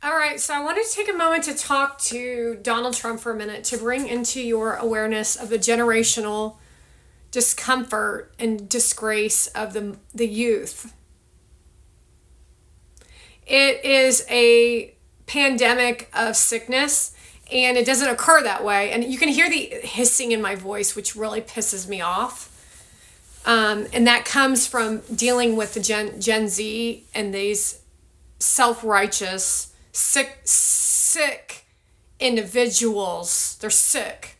All right, so I wanted to take a moment to talk to Donald Trump for a minute to bring into your awareness of the generational discomfort and disgrace of the youth. It is a pandemic of sickness, and it doesn't occur that way. And you can hear the hissing in my voice, which really pisses me off. And that comes from dealing with the Gen Z and these self-righteous, sick individuals. They're sick.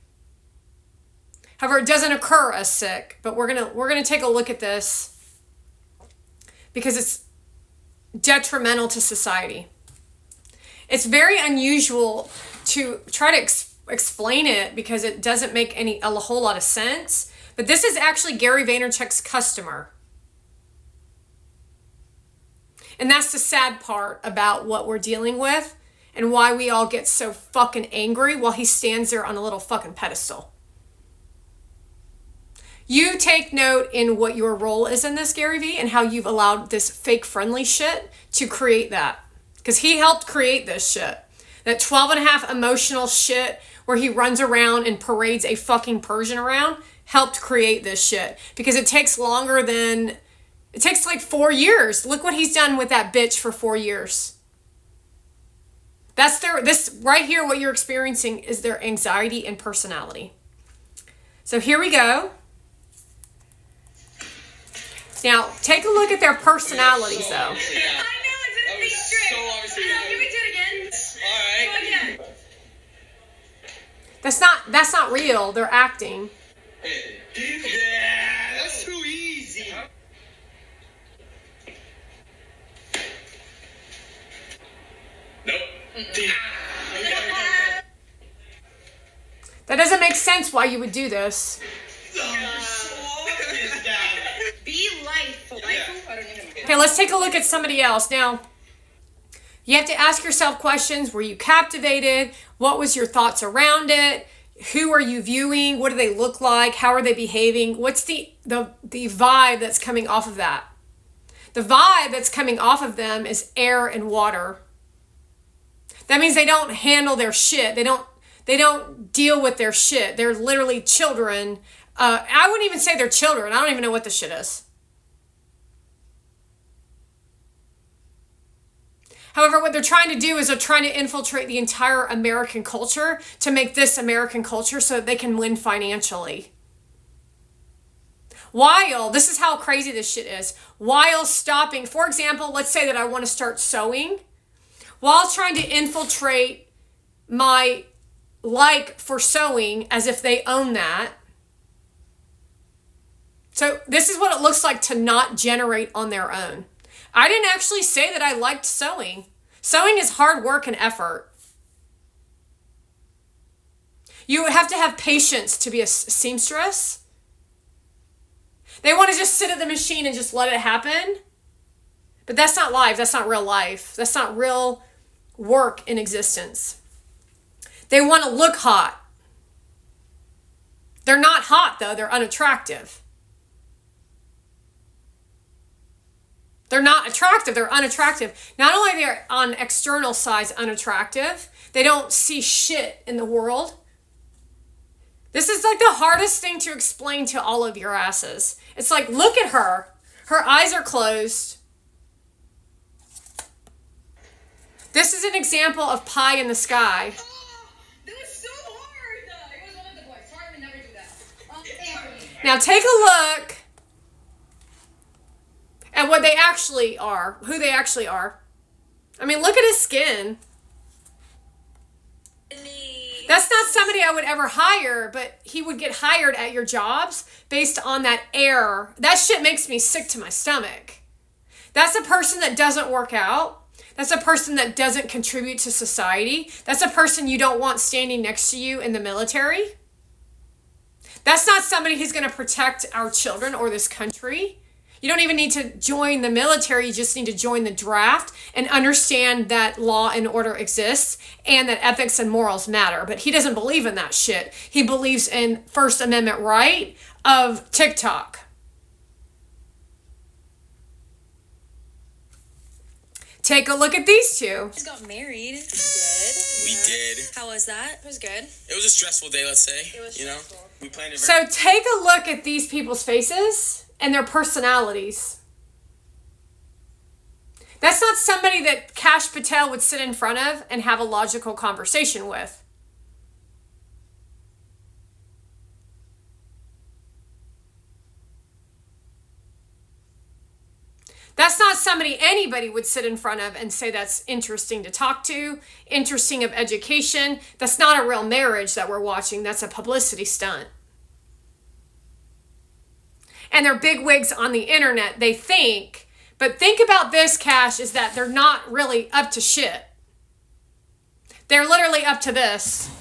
However, it doesn't occur as sick, but we're gonna take a look at this because it's detrimental to society. It's very unusual to try to explain it because it doesn't make a whole lot of sense. But this is actually Gary Vaynerchuk's customer. And that's the sad part about what we're dealing with and why we all get so fucking angry while he stands there on a little fucking pedestal. You take note in what your role is in this, Gary V, and how you've allowed this fake friendly shit to create that. Because he helped create this shit. That 12 and a half emotional shit where he runs around and parades a fucking Persian around helped create this shit. Because it takes longer than... It takes like 4 years. Look what he's done with that bitch for 4 years. This right here, what you're experiencing is their anxiety and personality. So here we go. Now, take a look at their personalities, though. I know, it didn't be straight. So obviously. Can we do it again? Alright. Go again. That's not real. They're acting. Yeah, that's too easy. Nope. That doesn't make sense why you would do this. Be life. I don't even get Okay, let's take a look at somebody else. Now, you have to ask yourself questions. Were you captivated? What was your thoughts around it? Who are you viewing? What do they look like? How are they behaving? What's the vibe that's coming off of that? The vibe that's coming off of them is air and water. That means they don't handle their shit. They don't deal with their shit. They're literally children. I wouldn't even say they're children. I don't even know what this shit is. However, what they're trying to do is they're trying to infiltrate the entire American culture to make this American culture so that they can win financially. While, this is how crazy this shit is, while stopping, for example, let's say that I want to start sewing, while trying to infiltrate my like for sewing as if they own that. So this is what it looks like to not generate on their own. I didn't actually say that I liked sewing. Sewing is hard work and effort. You have to have patience to be a seamstress. They want to just sit at the machine and just let it happen. But that's not life. That's not real life. That's not real work in existence. They want to look hot. They're not hot, though. They're unattractive. They're not attractive. They're unattractive. Not only are they on external sides unattractive, they don't see shit in the world. This is like the hardest thing to explain to all of your asses. It's like, look at her. Her eyes are closed. This is an example of pie in the sky. That was so hard. It was one of the boys. Sorry, I would never do that. Anthony. Now take a look at what they actually are, who they actually are. I mean, look at his skin. That's not somebody I would ever hire, but he would get hired at your jobs based on that air. That shit makes me sick to my stomach. That's a person that doesn't work out. That's a person that doesn't contribute to society. That's a person you don't want standing next to you in the military. That's not somebody who's going to protect our children or this country. You don't even need to join the military. You just need to join the draft and understand that law and order exists and that ethics and morals matter. But he doesn't believe in that shit. He believes in First Amendment right of TikTok. Take a look at these two. Just got married. We did. How was that? It was good. It was a stressful day, let's say. It was stressful. We planned it So take a look at these people's faces and their personalities. That's not somebody that Kash Patel would sit in front of and have a logical conversation with. That's not somebody anybody would sit in front of and say that's interesting to talk to, interesting of education. That's not a real marriage that we're watching. That's a publicity stunt. And they're bigwigs on the internet, they think. But think about this, Kash, is that they're not really up to shit. They're literally up to this.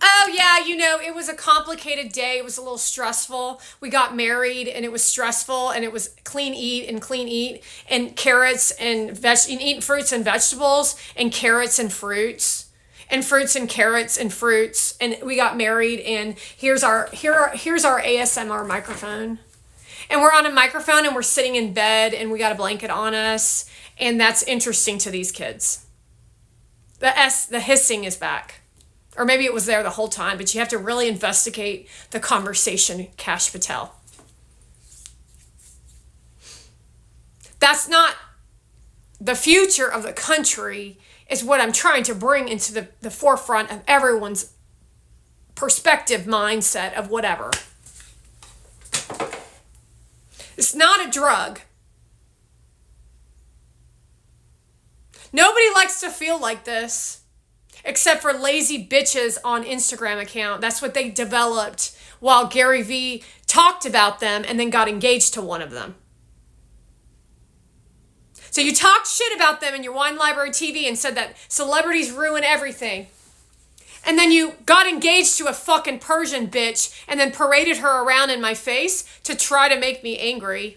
Oh, yeah, you know, it was a complicated day. It was a little stressful. We got married and it was stressful and it was clean eat and carrots and eat fruits and vegetables and carrots and fruits and fruits and carrots and fruits. And we got married and here's our ASMR microphone. And we're on a microphone and we're sitting in bed and we got a blanket on us. And that's interesting to these kids. The hissing is back. Or maybe it was there the whole time, but you have to really investigate the conversation, Kash Patel. That's not the future of the country, is what I'm trying to bring into the forefront of everyone's perspective, mindset of whatever. It's not a drug. Nobody likes to feel like this. Except for lazy bitches on Instagram account. That's what they developed while Gary Vee talked about them and then got engaged to one of them. So you talked shit about them in your Wine Library TV and said that celebrities ruin everything. And then you got engaged to a fucking Persian bitch and then paraded her around in my face to try to make me angry.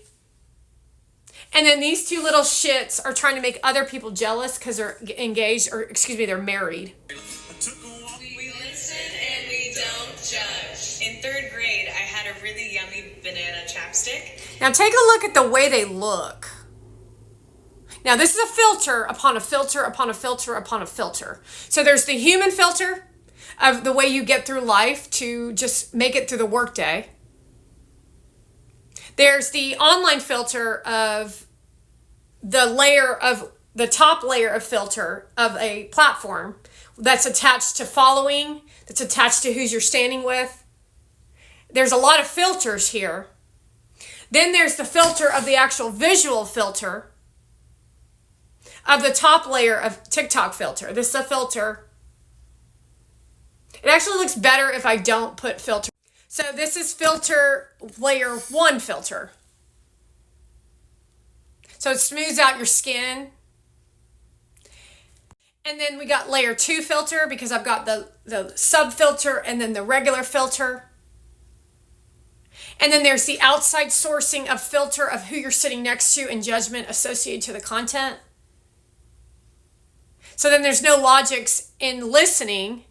And then these two little shits are trying to make other people jealous because they're engaged, or excuse me, they're married. We listen and we don't judge. In 3rd grade, I had a really yummy banana chapstick. Now take a look at the way they look. Now this is a filter upon a filter upon a filter upon a filter. So there's the human filter of the way you get through life to just make it through the workday. There's the online filter of the top layer of filter of a platform that's attached to following, that's attached to who you're standing with. There's a lot of filters here. Then there's the filter of the actual visual filter of the top layer of TikTok filter. This is a filter. It actually looks better if I don't put filter. So this is filter layer 1 filter. So it smooths out your skin. And then we got layer 2 filter because I've got the sub filter and then the regular filter. And then there's the outside sourcing of filter of who you're sitting next to and judgment associated to the content. So then there's no logics in listening.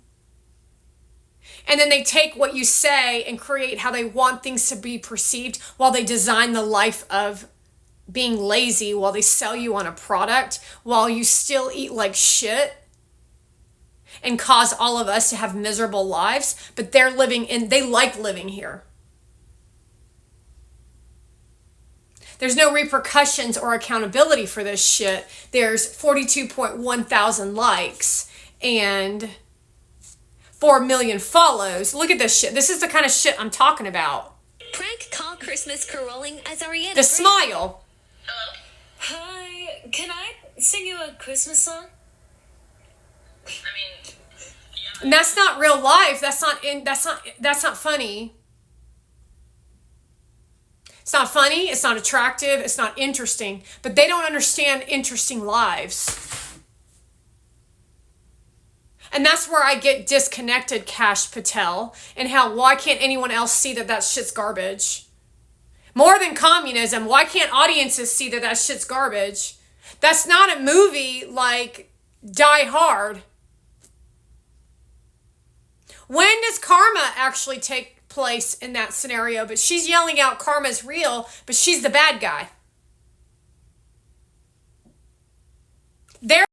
And then they take what you say and create how they want things to be perceived while they design the life of being lazy, while they sell you on a product, while you still eat like shit and cause all of us to have miserable lives. But they like living here. There's no repercussions or accountability for this shit. There's 42.1 thousand likes and 4 million follows. Look at this shit. This is the kind of shit I'm talking about. Prank call Christmas caroling as Ariana. The smile. Hello? Hi, can I sing you a Christmas song? I mean, yeah. And that's not real life. That's not funny. It's not funny. It's not attractive. It's not interesting. But they don't understand interesting lives. And that's where I get disconnected, Kash Patel, and why can't anyone else see that shit's garbage? More than communism, why can't audiences see that shit's garbage? That's not a movie like Die Hard. When does karma actually take place in that scenario? But she's yelling out karma's real, but she's the bad guy. There